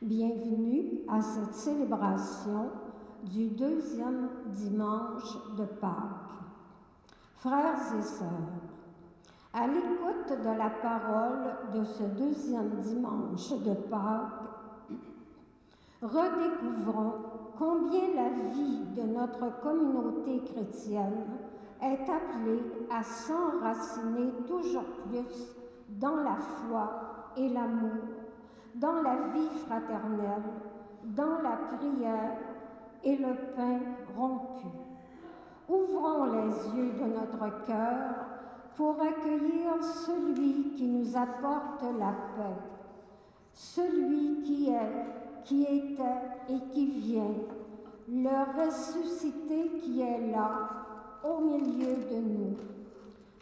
Bienvenue à cette célébration du deuxième dimanche de Pâques. Frères et sœurs, à l'écoute de la parole de ce deuxième dimanche de Pâques, redécouvrons combien la vie de notre communauté chrétienne est appelée à s'enraciner toujours plus dans la foi et l'amour, dans la vie fraternelle, dans la prière et le pain rompu. Ouvrons les yeux de notre cœur pour accueillir celui qui nous apporte la paix, celui qui est, qui était et qui vient, le ressuscité qui est là, au milieu de nous.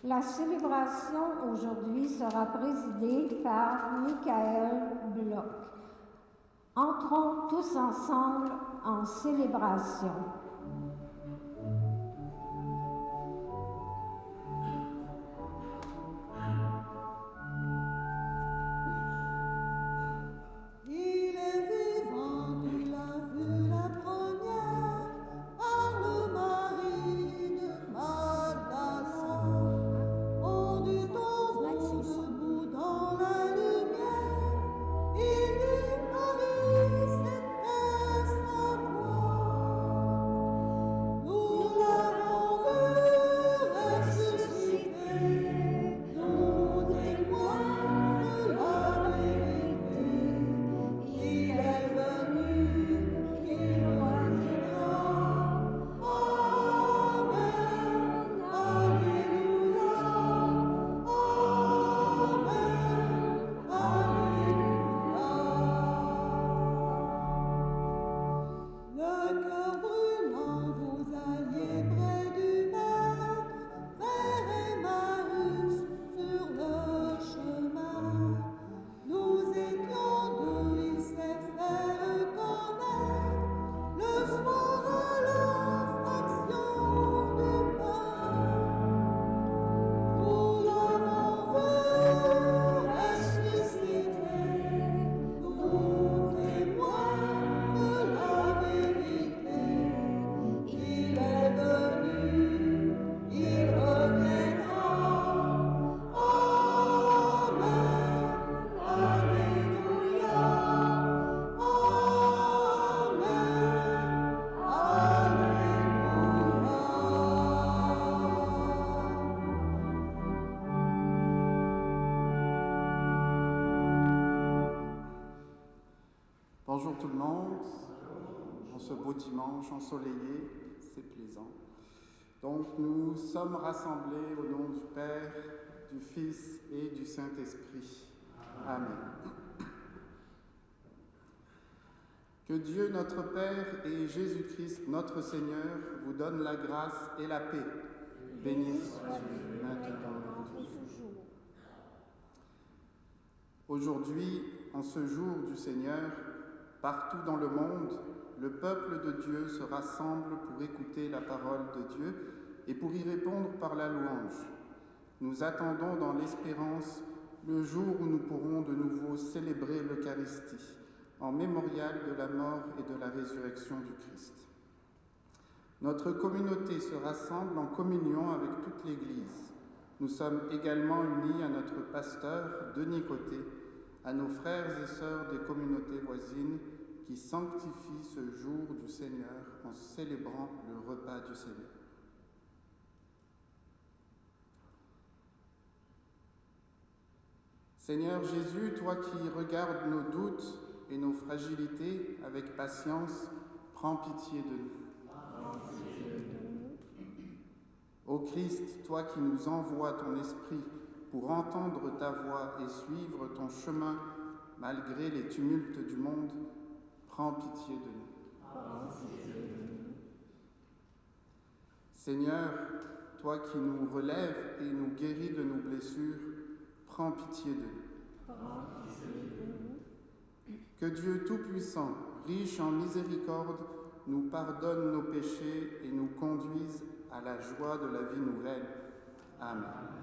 La célébration aujourd'hui sera présidée par Michael Bloch. Entrons tous ensemble en célébration. Bonjour tout le monde, en ce beau dimanche ensoleillé, c'est plaisant. Donc nous sommes rassemblés au nom du Père, du Fils et du Saint-Esprit. Amen. Que Dieu notre Père et Jésus-Christ notre Seigneur vous donnent la grâce et la paix. Béni soit-il maintenant et toujours. Aujourd'hui, en ce jour du Seigneur, partout dans le monde, le peuple de Dieu se rassemble pour écouter la parole de Dieu et pour y répondre par la louange. Nous attendons dans l'espérance le jour où nous pourrons de nouveau célébrer l'Eucharistie, en mémorial de la mort et de la résurrection du Christ. Notre communauté se rassemble en communion avec toute l'Église. Nous sommes également unis à notre pasteur, Denis Côté, à nos frères et sœurs des communautés voisines qui sanctifient ce jour du Seigneur en célébrant le repas du Seigneur. Seigneur Jésus, toi qui regardes nos doutes et nos fragilités avec patience, prends pitié de nous. Ô Christ, toi qui nous envoies ton esprit pour entendre ta voix et suivre ton chemin malgré les tumultes du monde, prends pitié de nous. Seigneur, toi qui nous relèves et nous guéris de nos blessures, prends pitié de nous. Que Dieu Tout-Puissant, riche en miséricorde, nous pardonne nos péchés et nous conduise à la joie de la vie nouvelle. Amen.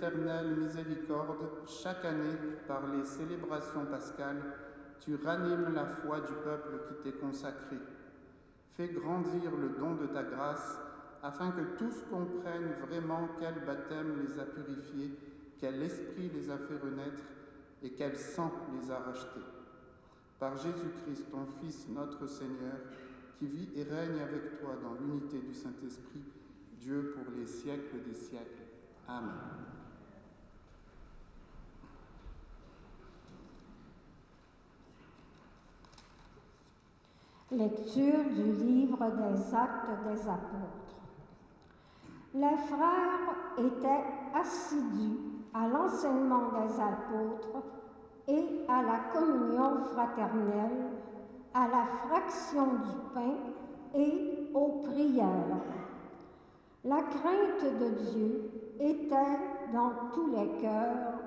éternelle miséricorde, chaque année, par les célébrations pascales, tu ranimes la foi du peuple qui t'est consacré. Fais grandir le don de ta grâce, afin que tous comprennent vraiment quel baptême les a purifiés, quel esprit les a fait renaître et quel sang les a rachetés. Par Jésus-Christ, ton Fils, notre Seigneur, qui vit et règne avec toi dans l'unité du Saint-Esprit, Dieu pour les siècles des siècles. Amen. Lecture du livre des Actes des Apôtres. Les frères étaient assidus à l'enseignement des apôtres et à la communion fraternelle, à la fraction du pain et aux prières. La crainte de Dieu était dans tous les cœurs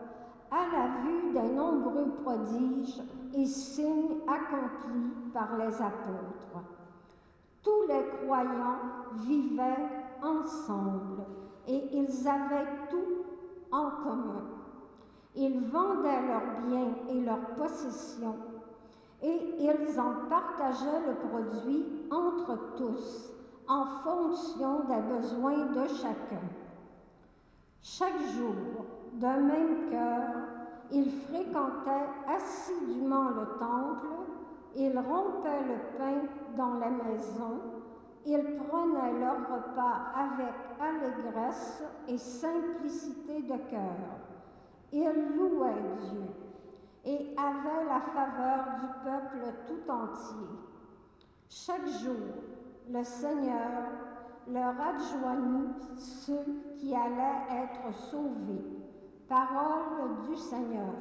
à la vue des nombreux prodiges et signes accomplis par les apôtres. Tous les croyants vivaient ensemble et ils avaient tout en commun. Ils vendaient leurs biens et leurs possessions et ils en partageaient le produit entre tous en fonction des besoins de chacun. Chaque jour, d'un même cœur, ils fréquentaient assidûment le temple, ils rompaient le pain dans les maisons, ils prenaient leur repas avec allégresse et simplicité de cœur. Ils louaient Dieu et avaient la faveur du peuple tout entier. Chaque jour, le Seigneur leur adjoignit ceux qui allaient être sauvés. Parole du Seigneur.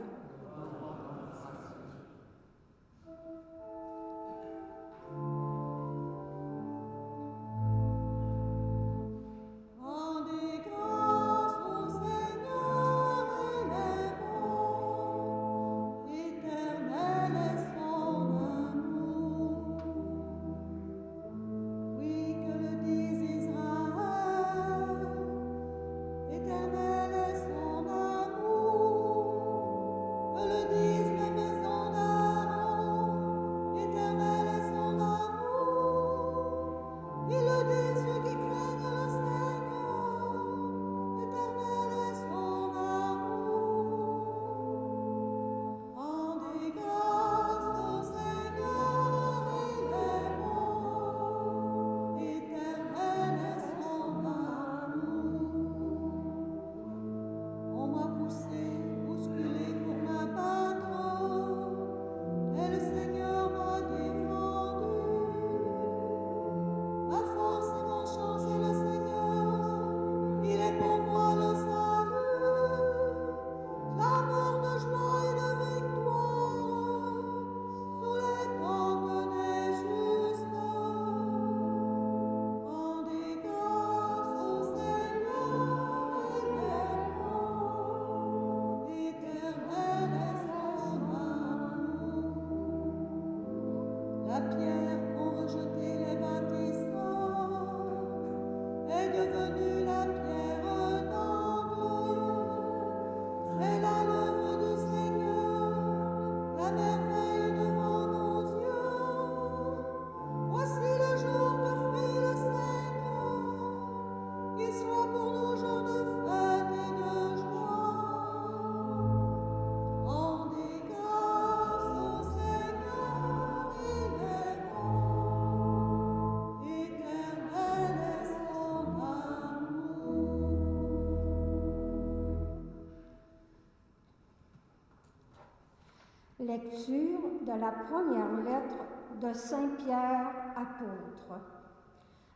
Lecture de la première lettre de Saint Pierre apôtre.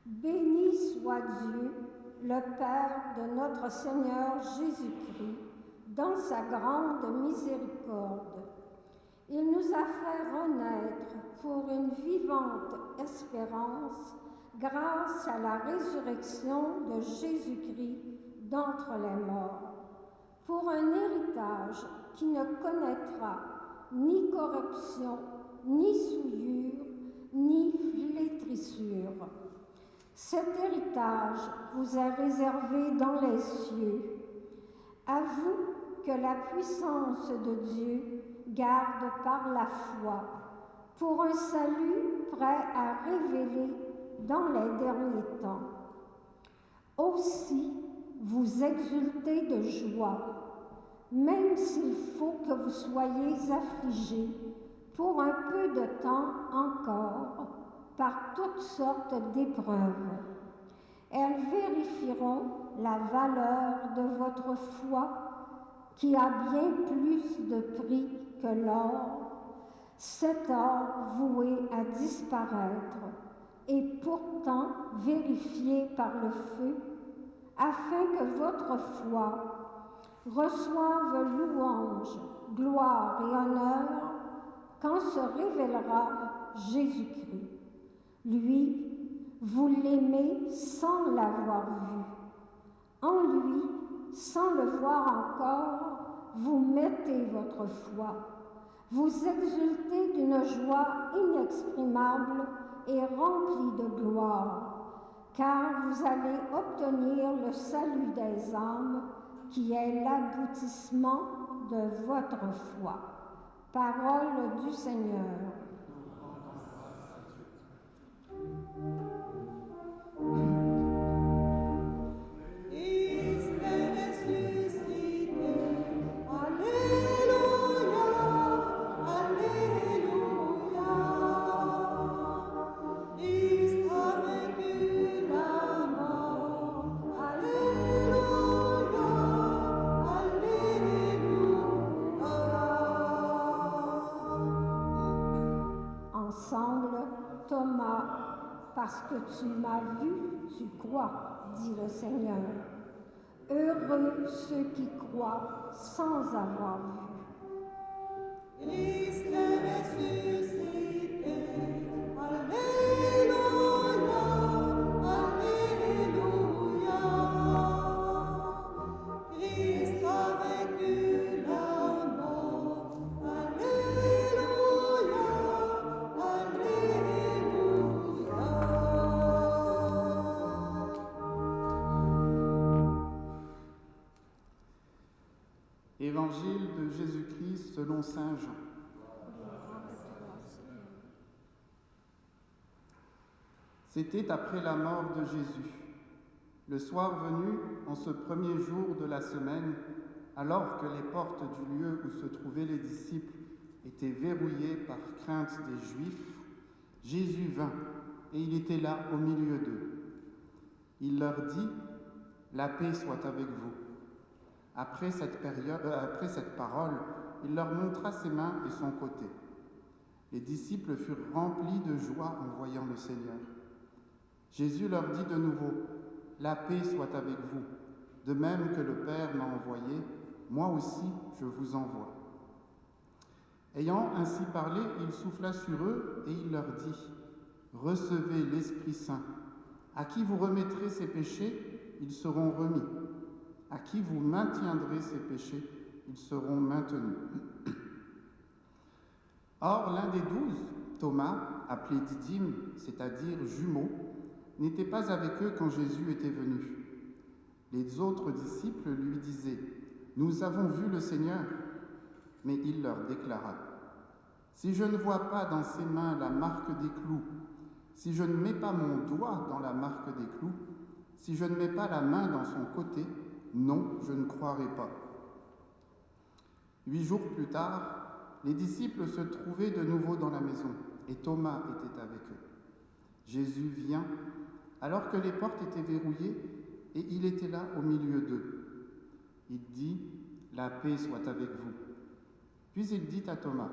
Béni soit Dieu, le Père de notre Seigneur Jésus-Christ, dans sa grande miséricorde. Il nous a fait renaître pour une vivante espérance grâce à la résurrection de Jésus-Christ d'entre les morts, pour un héritage qui ne connaîtra ni corruption, ni souillure, ni flétrissure. Cet héritage vous est réservé dans les cieux. À vous que la puissance de Dieu garde par la foi, pour un salut prêt à révéler dans les derniers temps. Aussi, vous exultez de joie, même s'il faut que vous soyez affligés pour un peu de temps encore par toutes sortes d'épreuves. Elles vérifieront la valeur de votre foi, qui a bien plus de prix que l'or, cet or voué à disparaître et pourtant vérifié par le feu, afin que votre foi reçoive louange, gloire et honneur quand se révélera Jésus-Christ. Lui, vous l'aimez sans l'avoir vu. En lui, sans le voir encore, vous mettez votre foi. Vous exultez d'une joie inexprimable et remplie de gloire, car vous allez obtenir le salut des âmes, qui est l'aboutissement de votre foi. Parole du Seigneur. Parce que tu m'as vu, tu crois, dit le Seigneur. Heureux ceux qui croient sans avoir vu. Christ est ressuscité. Alléluia, Alléluia. Christ a vaincu la mort. Alléluia, Alléluia. Évangile de Jésus-Christ selon saint Jean. C'était après la mort de Jésus. Le soir venu, en ce premier jour de la semaine, alors que les portes du lieu où se trouvaient les disciples étaient verrouillées par crainte des Juifs, Jésus vint, et il était là au milieu d'eux. Il leur dit : « La paix soit avec vous. » Après cette parole, il leur montra ses mains et son côté. Les disciples furent remplis de joie en voyant le Seigneur. Jésus leur dit de nouveau : « La paix soit avec vous. De même que le Père m'a envoyé, moi aussi je vous envoie. » Ayant ainsi parlé, il souffla sur eux et il leur dit : « Recevez l'Esprit Saint. À qui vous remettrez ces péchés, ils seront remis. À qui vous maintiendrez ces péchés, ils seront maintenus. » Or, l'un des 12, Thomas, appelé Didyme, c'est-à-dire jumeau, n'était pas avec eux quand Jésus était venu. Les autres disciples lui disaient : « Nous avons vu le Seigneur. » Mais il leur déclara : « Si je ne vois pas dans ses mains la marque des clous, si je ne mets pas mon doigt dans la marque des clous, si je ne mets pas la main dans son côté, non, je ne croirai pas. » 8 jours plus tard, les disciples se trouvaient de nouveau dans la maison, et Thomas était avec eux. Jésus vient, alors que les portes étaient verrouillées, et il était là au milieu d'eux. Il dit : « La paix soit avec vous. » Puis il dit à Thomas :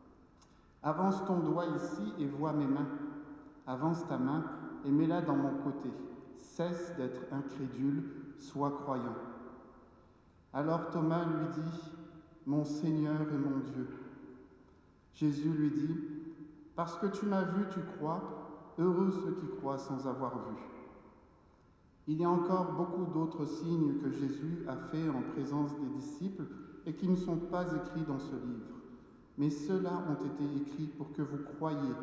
« Avance ton doigt ici et vois mes mains. Avance ta main et mets-la dans mon côté. Cesse d'être incrédule, sois croyant. » Alors Thomas lui dit : « Mon Seigneur et mon Dieu. » Jésus lui dit : « Parce que tu m'as vu, tu crois. Heureux ceux qui croient sans avoir vu. » Il y a encore beaucoup d'autres signes que Jésus a faits en présence des disciples et qui ne sont pas écrits dans ce livre. Mais ceux-là ont été écrits pour que vous croyiez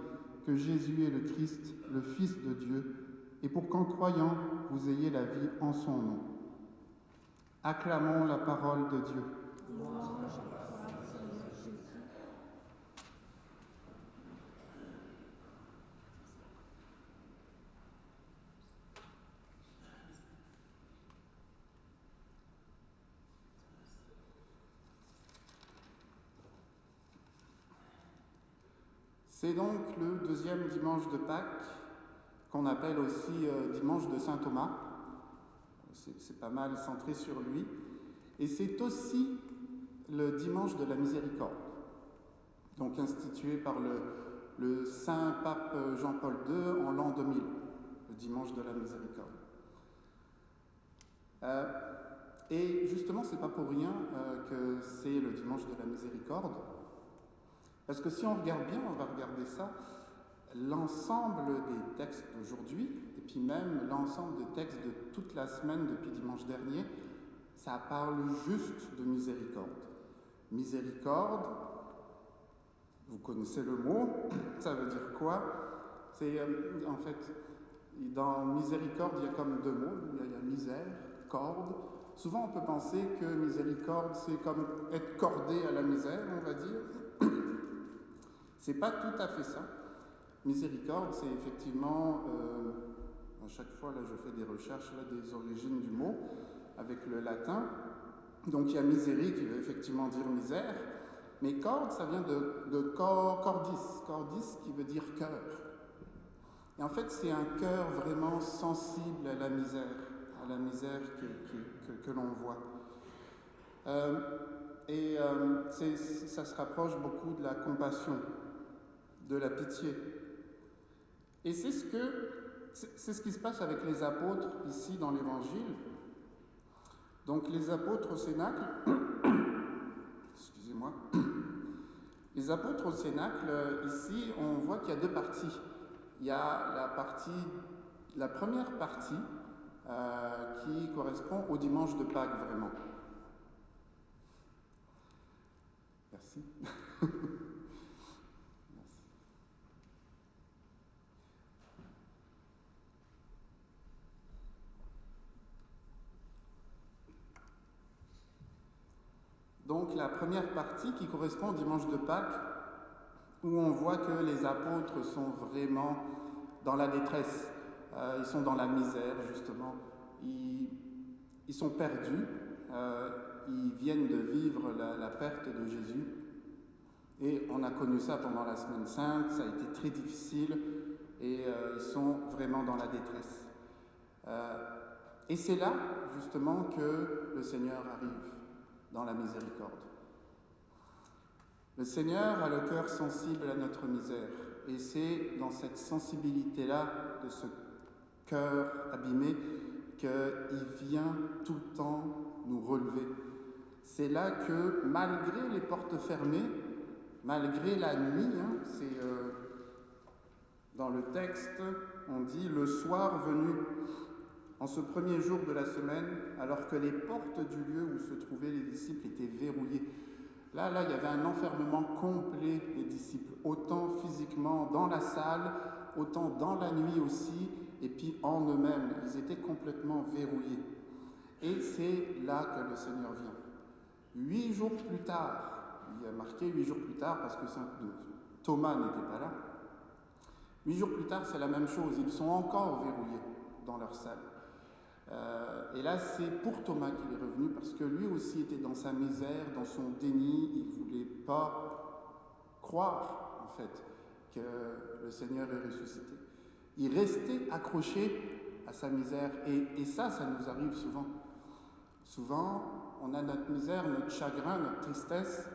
que Jésus est le Christ, le Fils de Dieu, et pour qu'en croyant, vous ayez la vie en son nom. Acclamons la parole de Dieu. Louange à toi, Seigneur Jésus. C'est donc le deuxième dimanche de Pâques, qu'on appelle aussi dimanche de Saint Thomas. C'est pas mal centré sur lui. Et c'est aussi le dimanche de la miséricorde, donc institué par le saint pape Jean-Paul II en l'an 2000, le dimanche de la miséricorde. Et justement, c'est pas pour rien que c'est le dimanche de la miséricorde, parce que si on regarde bien, on va regarder ça, l'ensemble des textes d'aujourd'hui, et puis même l'ensemble des textes de toute la semaine depuis dimanche dernier, ça parle juste de miséricorde. Miséricorde, vous connaissez le mot, ça veut dire quoi? C'est en fait, dans miséricorde, il y a comme deux mots, il y a misère, corde. Souvent on peut penser que miséricorde, c'est comme être cordé à la misère, on va dire. C'est pas tout à fait ça. Miséricorde, c'est effectivement, à chaque fois, là je fais des recherches là, des origines du mot, avec le latin. Donc il y a misérie qui veut effectivement dire misère, mais corde, ça vient de cordis qui veut dire cœur. Et en fait, c'est un cœur vraiment sensible à la misère que l'on voit. Ça se rapproche beaucoup de la compassion, de la pitié. Et c'est ce qui se passe avec les apôtres ici dans l'Évangile. Donc les apôtres au Cénacle, excusez-moi, les apôtres au Cénacle, ici, on voit qu'il y a deux parties. Il y a la première partie qui correspond au dimanche de Pâques, vraiment. Merci. Donc la première partie qui correspond au dimanche de Pâques, où on voit que les apôtres sont vraiment dans la détresse, ils sont dans la misère justement, ils sont perdus, ils viennent de vivre la perte de Jésus, et on a connu ça pendant la Semaine Sainte, ça a été très difficile, et ils sont vraiment dans la détresse. Et c'est là justement que le Seigneur arrive, dans la miséricorde. Le Seigneur a le cœur sensible à notre misère, et c'est dans cette sensibilité-là, de ce cœur abîmé, qu'il vient tout le temps nous relever. C'est là que, malgré les portes fermées, malgré la nuit, dans le texte, on dit « le soir venu ». En ce premier jour de la semaine, alors que les portes du lieu où se trouvaient les disciples étaient verrouillées. Là, il y avait un enfermement complet des disciples, autant physiquement dans la salle, autant dans la nuit aussi, et puis en eux-mêmes. Ils étaient complètement verrouillés. Et c'est là que le Seigneur vient. 8 jours plus tard, il y a marqué 8 jours plus tard parce que Thomas n'était pas là. 8 jours plus tard, c'est la même chose. Ils sont encore verrouillés dans leur salle. Et là, c'est pour Thomas qu'il est revenu, parce que lui aussi était dans sa misère, dans son déni. Il ne voulait pas croire, en fait, que le Seigneur est ressuscité. Il restait accroché à sa misère. Et ça nous arrive souvent. Souvent, on a notre misère, notre chagrin, notre tristesse.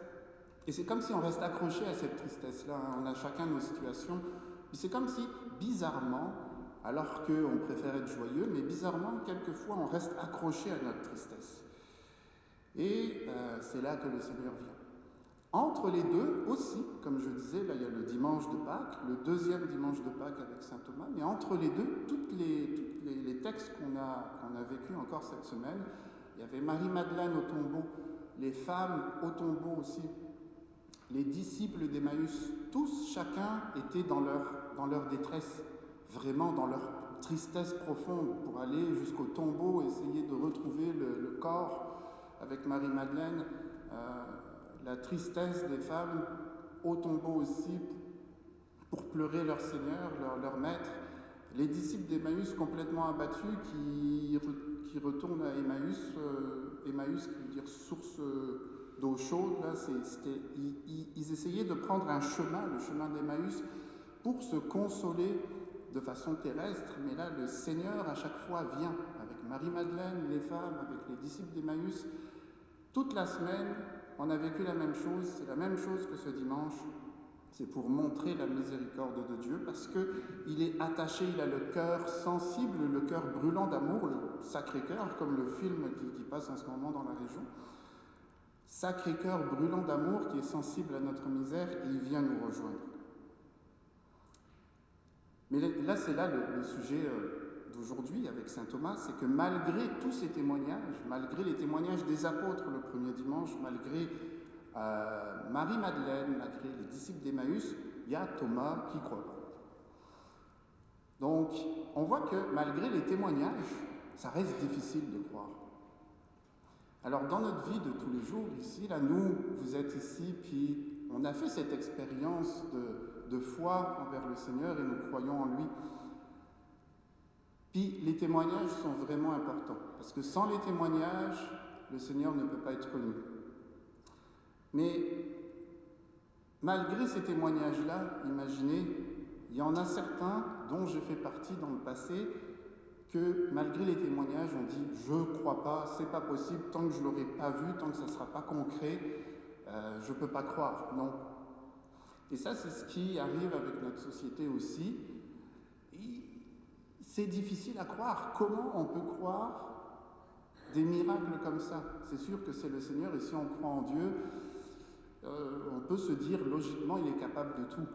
Et c'est comme si on reste accroché à cette tristesse-là. On a chacun nos situations. Et c'est comme si, bizarrement, alors qu'on préfère être joyeux, mais bizarrement, quelquefois, on reste accroché à notre tristesse. Et c'est là que le Seigneur vient. Entre les deux aussi, comme je disais, là il y a le dimanche de Pâques, le deuxième dimanche de Pâques avec saint Thomas, mais entre les deux, tous les textes qu'on a vécus encore cette semaine, il y avait Marie-Madeleine au tombeau, les femmes au tombeau aussi, les disciples d'Emmaüs, tous, chacun, étaient dans leur détresse, vraiment dans leur tristesse profonde, pour aller jusqu'au tombeau, essayer de retrouver le corps avec Marie-Madeleine, la tristesse des femmes au tombeau aussi pour pleurer leur Seigneur, leur Maître. Les disciples d'Emmaüs complètement abattus qui retournent à Emmaüs, Emmaüs qui veut dire source d'eau chaude, là, ils essayaient de prendre un chemin, le chemin d'Emmaüs, pour se consoler de façon terrestre, mais là le Seigneur à chaque fois vient avec Marie-Madeleine, les femmes, avec les disciples d'Emmaüs. Toute la semaine, on a vécu la même chose, c'est la même chose que ce dimanche. C'est pour montrer la miséricorde de Dieu, parce qu'il est attaché, il a le cœur sensible, le cœur brûlant d'amour, le Sacré-Cœur, comme le film qui passe en ce moment dans la région. Sacré-Cœur brûlant d'amour qui est sensible à notre misère, et il vient nous rejoindre. Mais là, c'est là le sujet d'aujourd'hui avec saint Thomas, c'est que malgré tous ces témoignages, malgré les témoignages des apôtres le premier dimanche, malgré Marie-Madeleine, malgré les disciples d'Emmaüs, il y a Thomas qui croit pas. Donc, on voit que malgré les témoignages, ça reste difficile de croire. Alors, dans notre vie de tous les jours, ici, là, nous, vous êtes ici, puis on a fait cette expérience de foi envers le Seigneur et nous croyons en lui. Puis, les témoignages sont vraiment importants, parce que sans les témoignages, le Seigneur ne peut pas être connu. Mais malgré ces témoignages-là, imaginez, il y en a certains dont je fais partie dans le passé, que malgré les témoignages, on dit « je ne crois pas, c'est pas possible, tant que je ne l'aurai pas vu, tant que ça ne sera pas concret, je ne peux pas croire, non ». Et ça, c'est ce qui arrive avec notre société aussi. C'est difficile à croire. Comment on peut croire des miracles comme ça? C'est sûr que c'est le Seigneur, et si on croit en Dieu, on peut se dire, logiquement, il est capable de tout.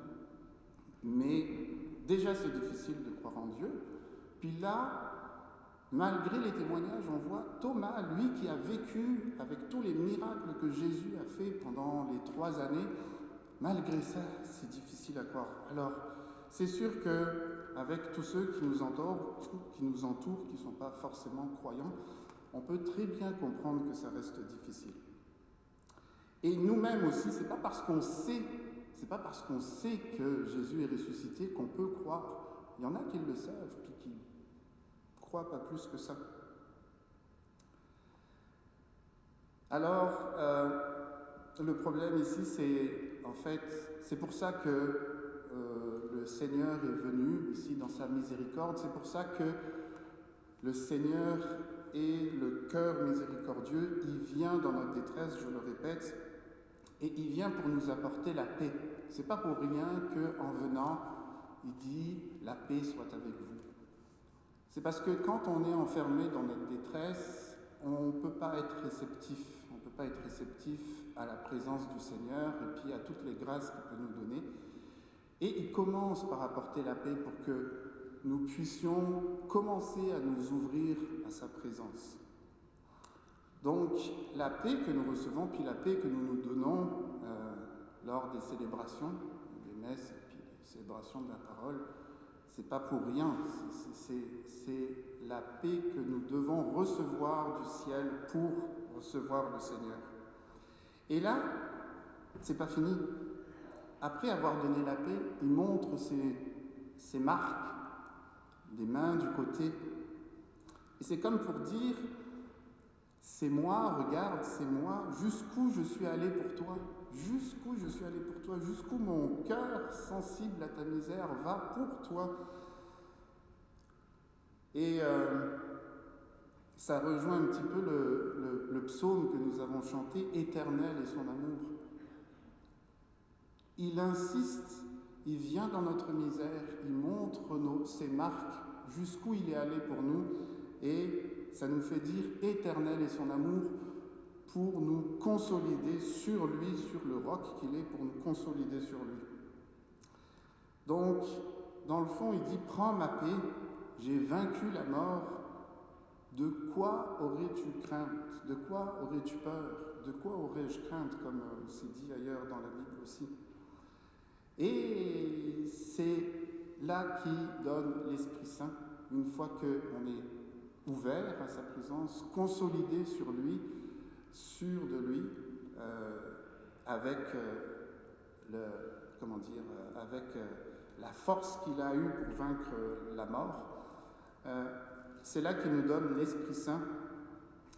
Mais déjà, c'est difficile de croire en Dieu. Puis là, malgré les témoignages, on voit Thomas, lui qui a vécu avec tous les miracles que Jésus a fait pendant les 3 années, malgré ça, c'est difficile à croire. Alors, c'est sûr qu'avec tous ceux qui nous entourent, qui ne sont pas forcément croyants, on peut très bien comprendre que ça reste difficile. Et nous-mêmes aussi, c'est pas parce qu'on sait que Jésus est ressuscité qu'on peut croire. Il y en a qui le savent, puis qui ne croient pas plus que ça. Alors, le problème ici, c'est pour ça que le Seigneur est venu ici dans sa miséricorde. C'est pour ça que le Seigneur est le cœur miséricordieux. Il vient dans notre détresse, je le répète, et il vient pour nous apporter la paix. C'est pas pour rien qu'en venant, il dit « la paix soit avec vous ». C'est parce que quand on est enfermé dans notre détresse, on ne peut pas être réceptif. On ne peut pas être réceptif à la présence du Seigneur et puis à toutes les grâces qu'il peut nous donner. Et il commence par apporter la paix pour que nous puissions commencer à nous ouvrir à sa présence. Donc, la paix que nous recevons, puis la paix que nous nous donnons lors des célébrations, des messes et puis des célébrations de la parole, c'est pas pour rien. C'est la paix que nous devons recevoir du ciel pour recevoir le Seigneur. Et là, c'est pas fini. Après avoir donné la paix, il montre ses marques, des mains du côté. Et c'est comme pour dire, c'est moi, regarde, c'est moi, jusqu'où je suis allé pour toi, jusqu'où je suis allé pour toi, jusqu'où mon cœur sensible à ta misère va pour toi. Et ça rejoint un petit peu le psaume que nous avons chanté, « Éternel est son amour ». Il insiste, il vient dans notre misère, il montre ses marques, jusqu'où il est allé pour nous, et ça nous fait dire « Éternel est son amour » pour nous consolider sur lui, sur le roc qu'il est, pour nous consolider sur lui. Donc, dans le fond, il dit « Prends ma paix, j'ai vaincu la mort. De quoi aurais-tu crainte? De quoi aurais-tu peur? De quoi aurais-je crainte ?» comme c'est dit ailleurs dans la Bible aussi. Et c'est là qu'il donne l'Esprit Saint, une fois qu'on est ouvert à sa présence, consolidé sur lui, sûr de lui, avec la force qu'il a eue pour vaincre la mort. C'est là qu'il nous donne l'Esprit Saint.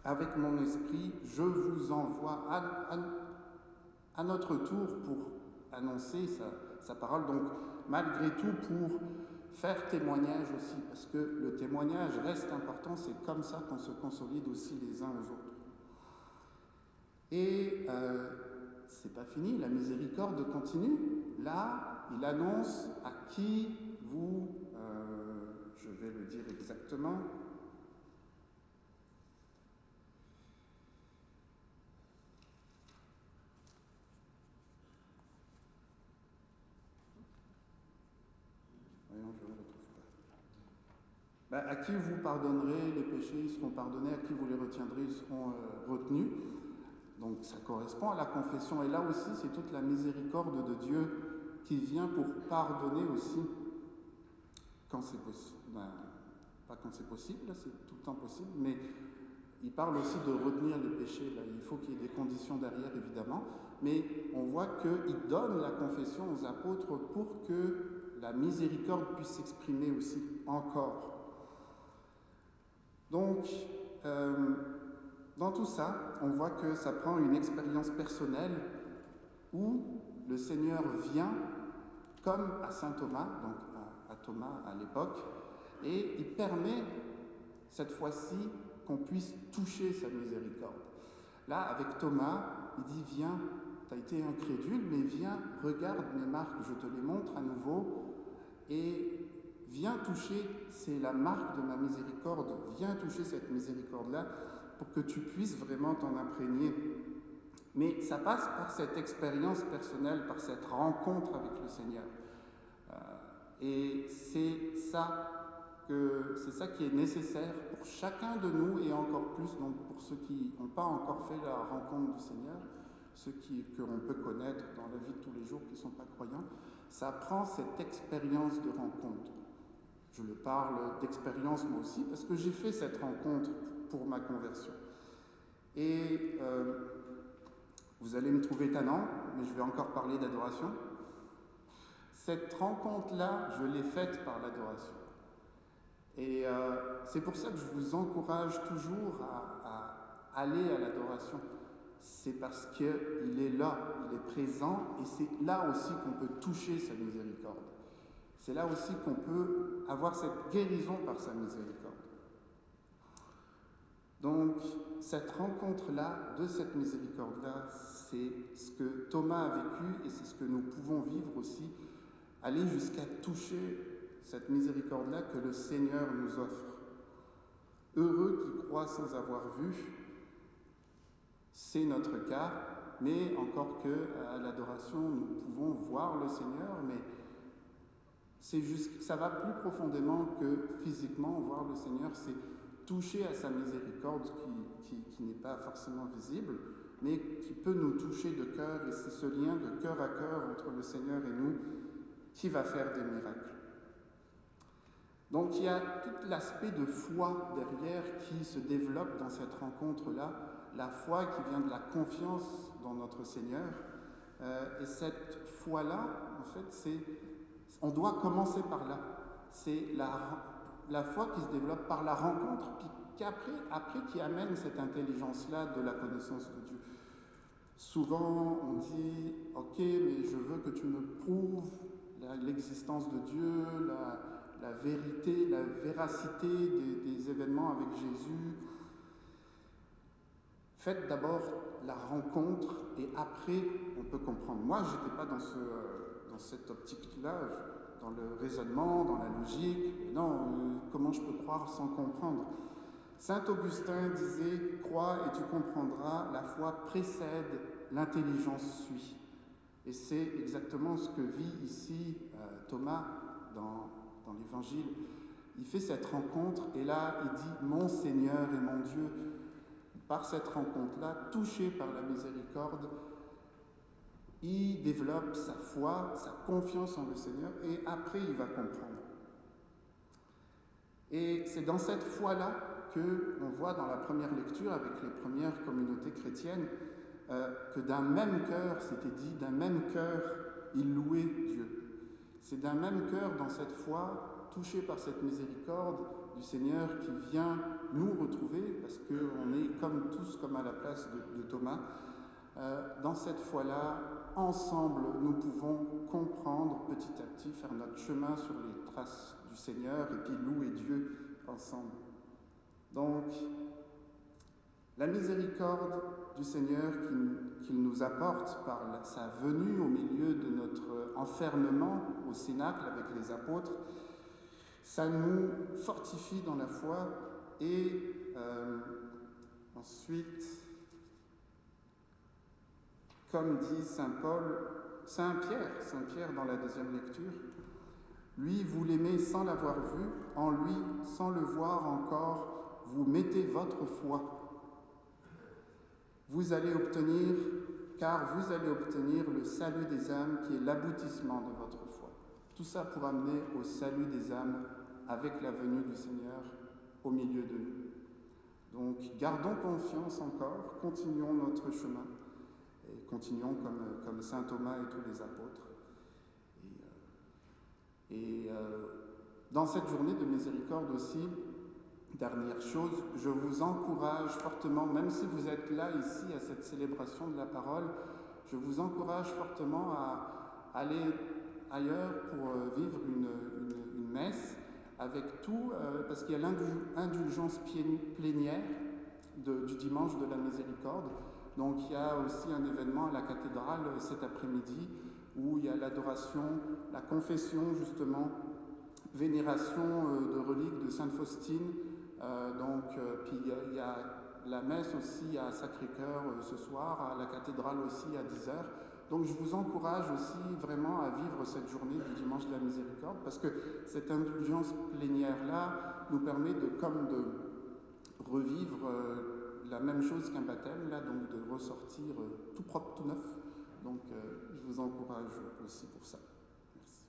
Avec mon esprit, je vous envoie à notre tour pour annoncer sa parole. Donc, malgré tout, pour faire témoignage aussi, parce que le témoignage reste important, c'est comme ça qu'on se consolide aussi les uns aux autres. Et c'est pas fini, la miséricorde continue. Là, il annonce à qui vous, je vais le dire exactement, à qui vous pardonnerez les péchés, ils seront pardonnés, à qui vous les retiendrez, ils seront retenus. Donc ça correspond à la confession. Et là aussi, c'est toute la miséricorde de Dieu qui vient pour pardonner aussi quand c'est possible. Pas quand c'est possible, là, c'est tout le temps possible, mais il parle aussi de retenir les péchés. Là. Il faut qu'il y ait des conditions derrière, évidemment, mais on voit qu'il donne la confession aux apôtres pour que la miséricorde puisse s'exprimer aussi encore. Donc, dans tout ça, on voit que ça prend une expérience personnelle où le Seigneur vient, comme à saint Thomas, donc à Thomas à l'époque, et il permet cette fois-ci qu'on puisse toucher sa miséricorde. Là, avec Thomas, il dit « Viens, tu as été incrédule, mais viens, regarde mes marques, je te les montre à nouveau, et viens toucher, c'est la marque de ma miséricorde, viens toucher cette miséricorde-là, pour que tu puisses vraiment t'en imprégner. » Mais ça passe par cette expérience personnelle, par cette rencontre avec le Seigneur. Et c'est ça qui est nécessaire pour chacun de nous, et encore plus donc pour ceux qui n'ont pas encore fait la rencontre du Seigneur, ceux qu'on peut connaître dans la vie de tous les jours qui ne sont pas croyants. Ça prend cette expérience de rencontre. Je le parle d'expérience moi aussi, parce que j'ai fait cette rencontre pour ma conversion. Et vous allez me trouver tannant, mais je vais encore parler d'adoration. Cette rencontre-là, je l'ai faite par l'adoration. Et c'est pour ça que je vous encourage toujours à aller à l'adoration. C'est parce qu'il est là, il est présent, et c'est là aussi qu'on peut toucher sa miséricorde. C'est là aussi qu'on peut avoir cette guérison par sa miséricorde. Donc, cette rencontre-là, de cette miséricorde-là, c'est ce que Thomas a vécu et c'est ce que nous pouvons vivre aussi, aller jusqu'à toucher cette miséricorde-là que le Seigneur nous offre. Heureux qui croient sans avoir vu, c'est notre cas, mais encore qu'à l'adoration, nous pouvons voir le Seigneur, mais ça va plus profondément que physiquement voir le Seigneur, c'est toucher à sa miséricorde qui n'est pas forcément visible, mais qui peut nous toucher de cœur, et c'est ce lien de cœur à cœur entre le Seigneur et nous qui va faire des miracles. Donc il y a tout l'aspect de foi derrière qui se développe dans cette rencontre-là, la foi qui vient de la confiance dans notre Seigneur, et cette foi-là, en fait, on doit commencer par là. C'est la foi qui se développe par la rencontre, puis après qui amène cette intelligence-là de la connaissance de Dieu. Souvent, on dit « Ok, mais je veux que tu me prouves l'existence de Dieu, la vérité, la véracité des événements avec Jésus. » Faites d'abord la rencontre et après, on peut comprendre. Moi, je n'étais pas dans cette optique-là, dans le raisonnement, dans la logique. Non, comment je peux croire sans comprendre? Saint Augustin disait « Crois et tu comprendras, la foi précède, l'intelligence suit ». Et c'est exactement ce que vit ici Thomas dans l'Évangile. Il fait cette rencontre et là, il dit « Mon Seigneur et mon Dieu ». Par cette rencontre-là, touché par la miséricorde, il développe sa foi, sa confiance en le Seigneur, et après il va comprendre. Et c'est dans cette foi-là qu'on voit dans la première lecture avec les premières communautés chrétiennes que d'un même cœur, c'était dit, d'un même cœur, ils louaient Dieu. C'est d'un même cœur dans cette foi, touché par cette miséricorde du Seigneur qui vient nous retrouver, parce qu'on est comme tous comme à la place de Thomas. Dans cette foi-là, ensemble, nous pouvons comprendre petit à petit, faire notre chemin sur les traces du Seigneur et puis louer Dieu ensemble. Donc, la miséricorde du Seigneur qu'il nous apporte par sa venue au milieu de notre enfermement au Cénacle avec les apôtres, ça nous fortifie dans la foi et ensuite, comme dit Saint Pierre dans la deuxième lecture, lui, vous l'aimez sans l'avoir vu, en lui, sans le voir encore, vous mettez votre foi. Car vous allez obtenir le salut des âmes qui est l'aboutissement de votre foi. Tout ça pour amener au salut des âmes avec la venue du Seigneur au milieu de nous. Donc, gardons confiance encore, continuons notre chemin et continuons comme saint Thomas et tous les apôtres. Et dans cette journée de miséricorde aussi, dernière chose, je vous encourage fortement, même si vous êtes là ici à cette célébration de la parole, je vous encourage fortement à aller ailleurs pour vivre une messe avec tout, parce qu'il y a l'indulgence plénière du dimanche de la miséricorde. Donc il y a aussi un événement à la cathédrale cet après-midi où il y a l'adoration, la confession justement, vénération de reliques de Sainte Faustine. Puis il y a la messe aussi à Sacré-Cœur ce soir, à la cathédrale aussi à 10h. Donc je vous encourage aussi vraiment à vivre cette journée du dimanche de la miséricorde, parce que cette indulgence plénière-là nous permet de revivre la même chose qu'un baptême, là, donc de ressortir tout propre, tout neuf. Donc je vous encourage aussi pour ça. Merci.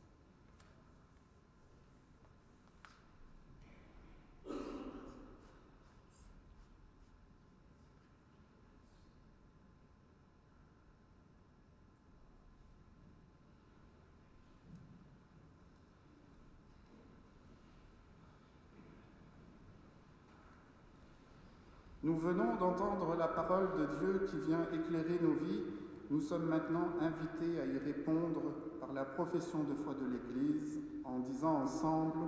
Nous venons d'entendre la parole de Dieu qui vient éclairer nos vies. Nous sommes maintenant invités à y répondre par la profession de foi de l'Église en disant ensemble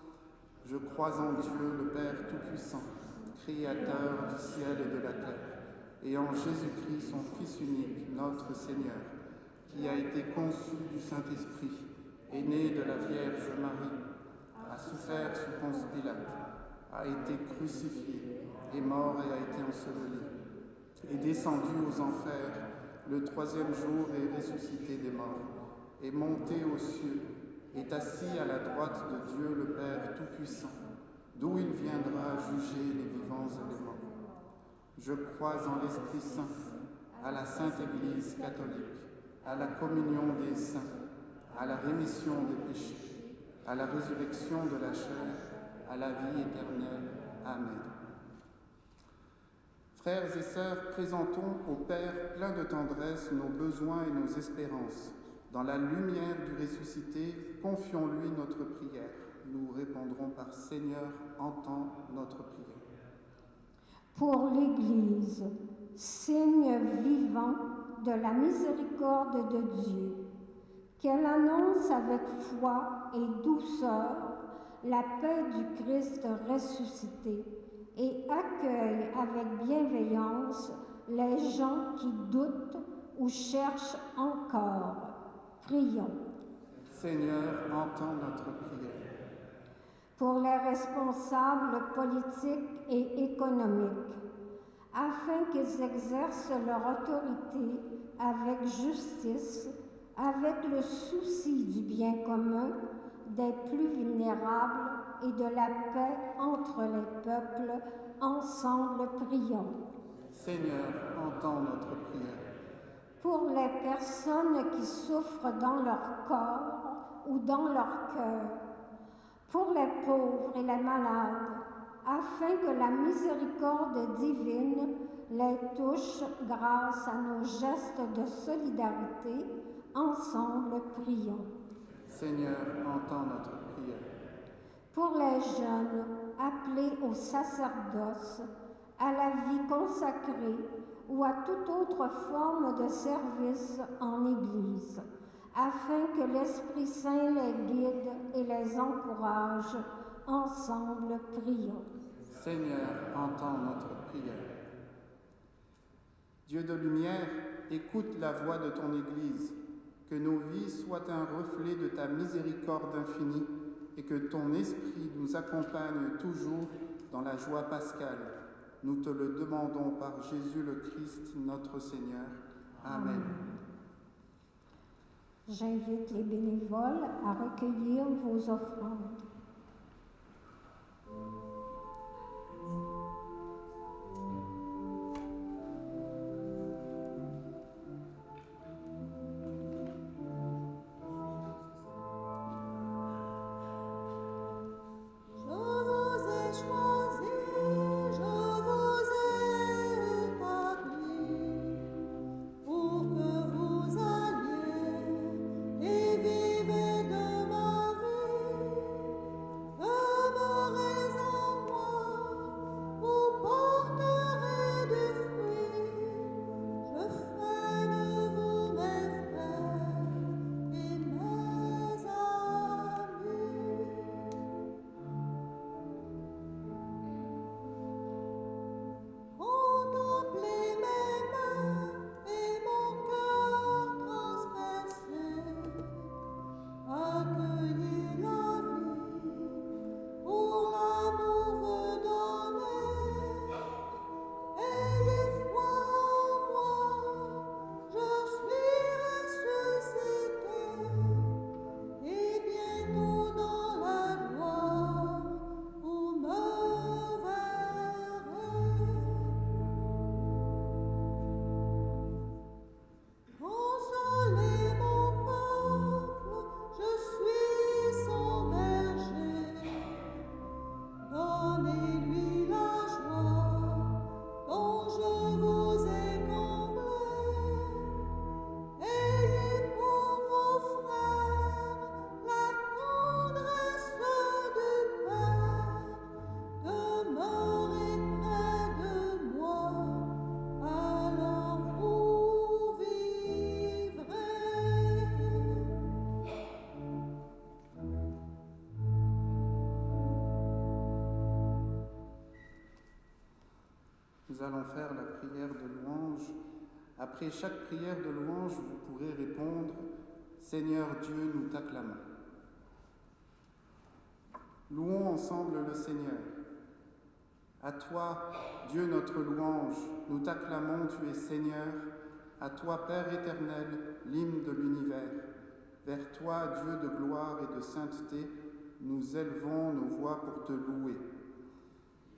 « Je crois en Dieu, le Père Tout-Puissant, Créateur du ciel et de la terre, et en Jésus-Christ, son Fils unique, notre Seigneur, qui a été conçu du Saint-Esprit, est né de la Vierge Marie, a souffert sous Ponce Pilate, a été crucifié, est mort et a été enseveli, est descendu aux enfers, le troisième jour est ressuscité des morts, est monté aux cieux, est assis à la droite de Dieu le Père Tout-Puissant, d'où il viendra juger les vivants et les morts. Je crois en l'Esprit Saint, à la Sainte Église catholique, à la communion des saints, à la rémission des péchés, à la résurrection de la chair, à la vie éternelle. Amen. Frères et sœurs, présentons au Père plein de tendresse nos besoins et nos espérances. Dans la lumière du ressuscité, confions-lui notre prière. Nous répondrons par Seigneur, entends notre prière. Pour l'Église, signe vivant de la miséricorde de Dieu, qu'elle annonce avec foi et douceur la paix du Christ ressuscité et accueille avec bienveillance les gens qui doutent ou cherchent encore. Prions. Seigneur, entends notre prière. Pour les responsables politiques et économiques, afin qu'ils exercent leur autorité avec justice, avec le souci du bien commun, des plus vulnérables et de la paix entre les peuples, ensemble prions. Seigneur, entends notre prière. Pour les personnes qui souffrent dans leur corps ou dans leur cœur, pour les pauvres et les malades, afin que la miséricorde divine les touche grâce à nos gestes de solidarité. Ensemble, prions. Seigneur, entends notre prière. Pour les jeunes appelés au sacerdoce, à la vie consacrée ou à toute autre forme de service en Église, afin que l'Esprit Saint les guide et les encourage. Ensemble, prions. Seigneur, entends notre prière. Dieu de lumière, écoute la voix de ton Église, que nos vies soient un reflet de ta miséricorde infinie et que ton Esprit nous accompagne toujours dans la joie pascale. Nous te le demandons par Jésus le Christ, notre Seigneur. Amen. J'invite les bénévoles à recueillir vos offrandes. Nous allons faire la prière de louange. Après chaque prière de louange, vous pourrez répondre « Seigneur Dieu, nous t'acclamons ». Louons ensemble le Seigneur. À toi, Dieu notre louange, nous t'acclamons, tu es Seigneur. À toi, Père éternel, l'hymne de l'univers. Vers toi, Dieu de gloire et de sainteté, nous élevons nos voix pour te louer.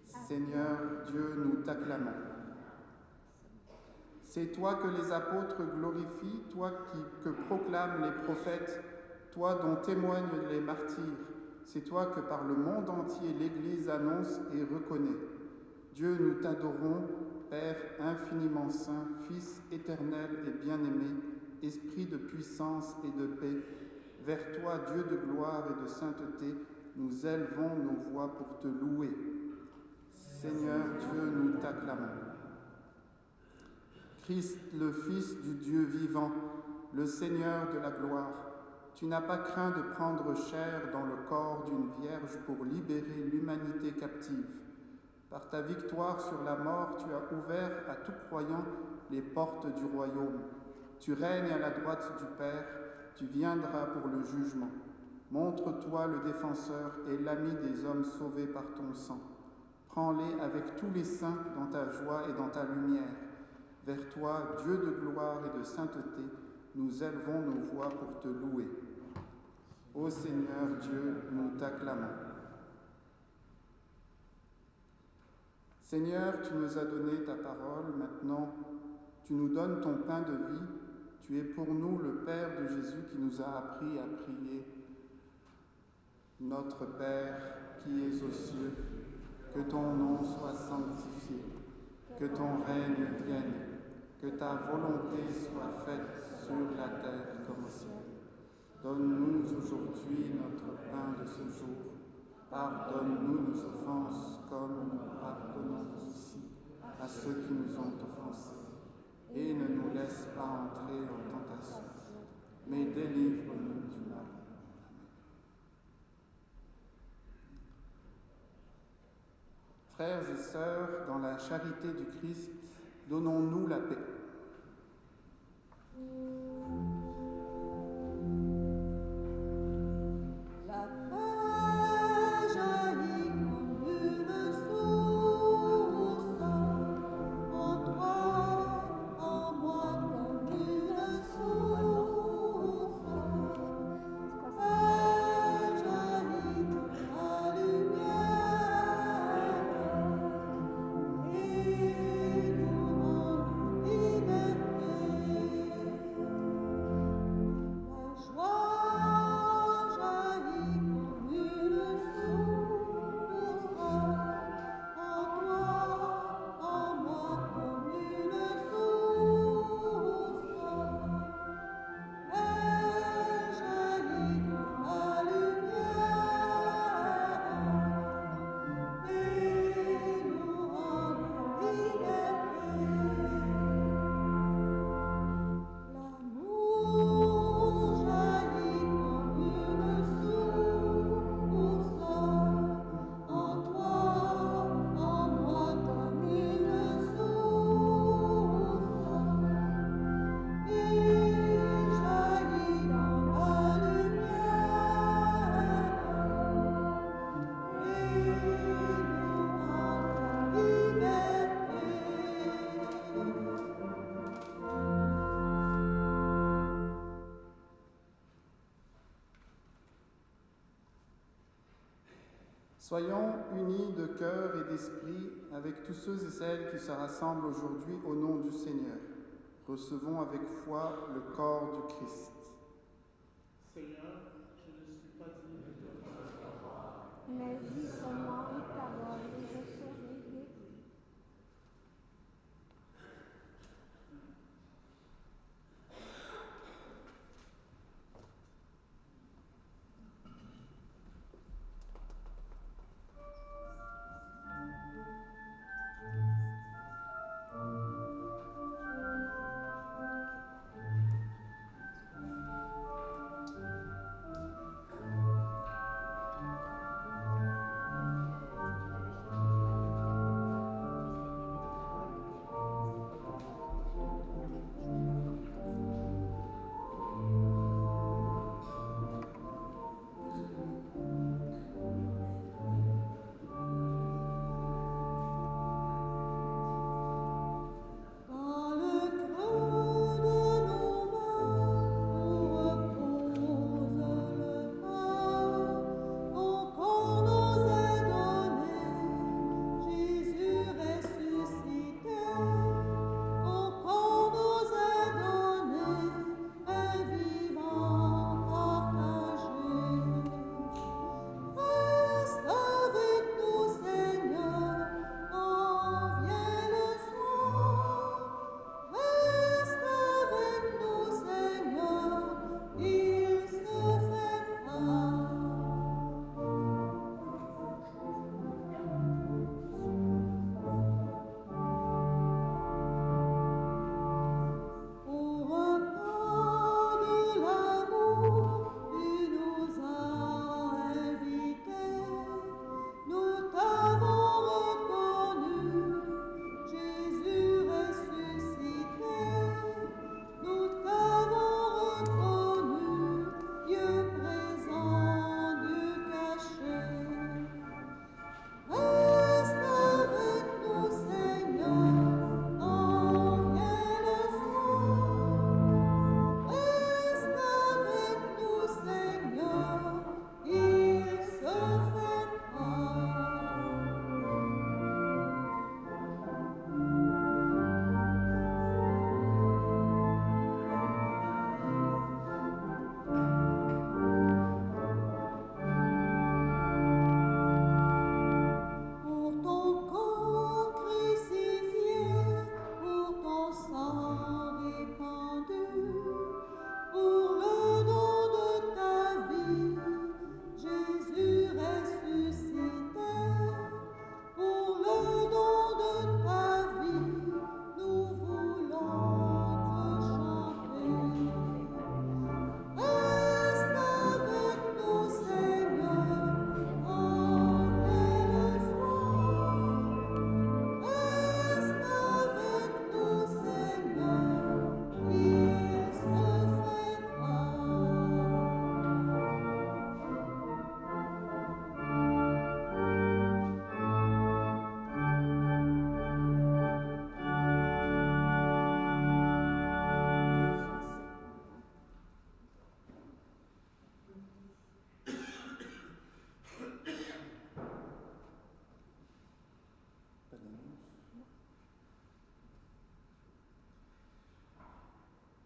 Seigneur Dieu, nous t'acclamons. C'est toi que les apôtres glorifient, toi que proclament les prophètes, toi dont témoignent les martyrs. C'est toi que par le monde entier l'Église annonce et reconnaît. Dieu, nous t'adorons, Père infiniment saint, Fils éternel et bien-aimé, Esprit de puissance et de paix. Vers toi, Dieu de gloire et de sainteté, nous élevons nos voix pour te louer. Seigneur Dieu, nous t'acclamons. Christ, le Fils du Dieu vivant, le Seigneur de la gloire, tu n'as pas craint de prendre chair dans le corps d'une vierge pour libérer l'humanité captive. Par ta victoire sur la mort, tu as ouvert à tout croyant les portes du royaume. Tu règnes à la droite du Père, tu viendras pour le jugement. Montre-toi le défenseur et l'ami des hommes sauvés par ton sang. Prends-les avec tous les saints dans ta joie et dans ta lumière. Vers toi, Dieu de gloire et de sainteté, nous élevons nos voix pour te louer. Ô Seigneur Dieu, nous t'acclamons. Seigneur, tu nous as donné ta parole, maintenant tu nous donnes ton pain de vie. Tu es pour nous le Père de Jésus qui nous a appris à prier. Notre Père qui es aux cieux, que ton nom soit sanctifié, que ton règne vienne, que ta volonté soit faite sur la terre comme au ciel. Donne-nous aujourd'hui notre pain de ce jour. Pardonne-nous nos offenses comme nous pardonnons aussi à ceux qui nous ont offensés. Et ne nous laisse pas entrer en tentation, mais délivre-nous du mal. Frères et sœurs, dans la charité du Christ, donnons-nous la paix. Soyons unis de cœur et d'esprit avec tous ceux et celles qui se rassemblent aujourd'hui au nom du Seigneur. Recevons avec foi le corps du Christ. Seigneur, je ne suis pas digne de te recevoir, mais dis seulement une parole et je serai guéri.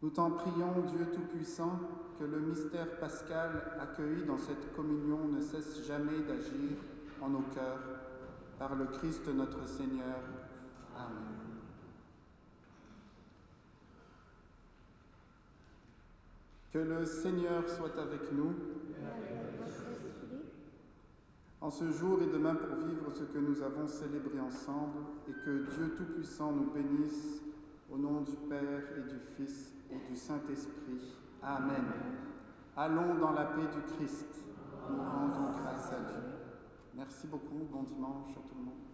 Nous t'en prions, Dieu Tout-Puissant, que le mystère pascal accueilli dans cette communion ne cesse jamais d'agir en nos cœurs, par le Christ notre Seigneur. Amen. Que le Seigneur soit avec nous, en ce jour et demain pour vivre ce que nous avons célébré ensemble, et que Dieu Tout-Puissant nous bénisse, au nom du Père et du Fils et du Saint-Esprit. Amen. Allons dans la paix du Christ. Nous rendons grâce à Dieu. Merci beaucoup. Bon dimanche à tout le monde.